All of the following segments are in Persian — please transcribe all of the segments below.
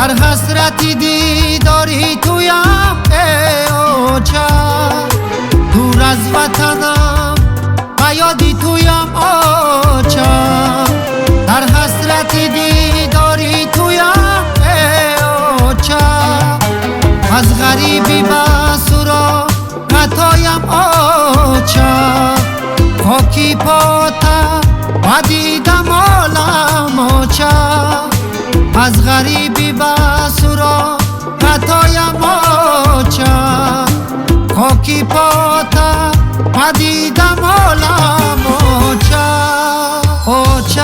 در حسرتی دیداری تویم ای اوچه، دور از وطنم و یادی تویم اوچه، در حسرتی دیداری تویم ای اوچه، از غریبی بسورا قطایم اوچه، خاکی پاتا و دیدم عالم اوچه، از غریبی بسورا قطایم اوچه، خاکی پاتا و دیدم عالم اوچه، اوچه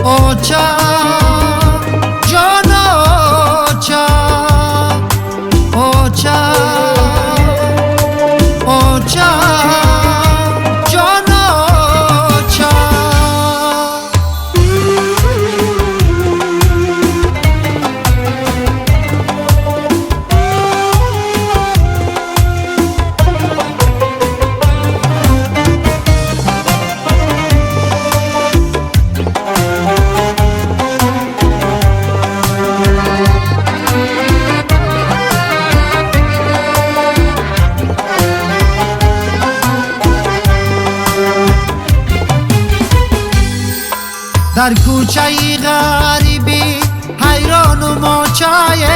اوچه جان اوچه، اوچه اوچه جان اوچه. در کوچه غریبی حیران و ماچایه،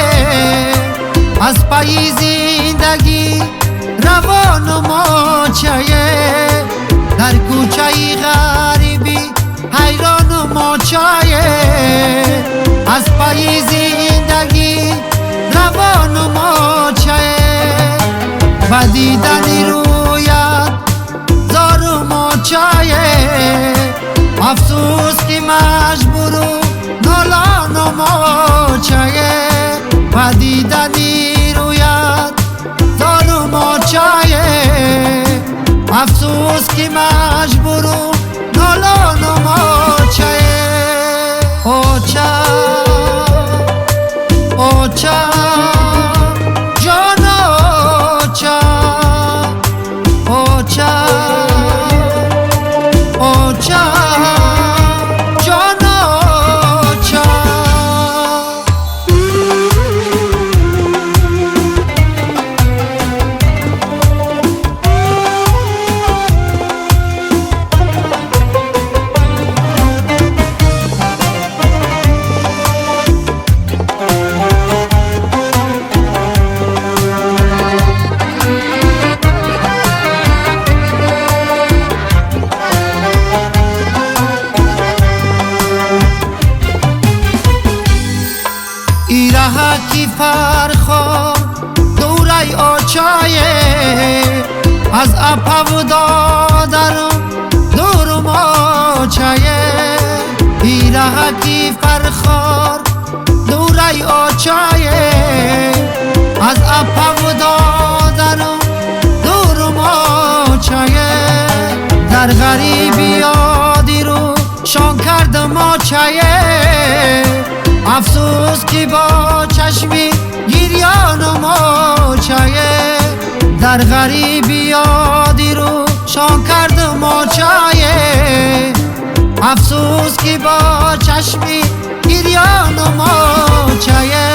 از پای زندگی روان و ماچایه، در کوچه غریبی حیران و ماچایه، از پای زندگی روان و ماچایه، و دیدن رویت زار و ماچایه، افسوس که مجبورو نالان و ماچایه، و دیدنی رویت زار و ماچایه، افسوس که مجبورو نالان و ماچایه، اوچه اوچه جان اوچه، اوچه اوچه جان اوچه. ایره کی فرخار دوره اوچایه، از اپا و دادرم دور ماچایه، ایره کی فرخار دوره اوچایه، از اپا و دادرم دور ماچایه، در غریبی یادی رو شان کردم ماچایه، افسوس که با چشمی گریان و ماچایه، در غریبی یادی رو شان کردم ماچایه، افسوس که با چشمی گریان و ماچایه.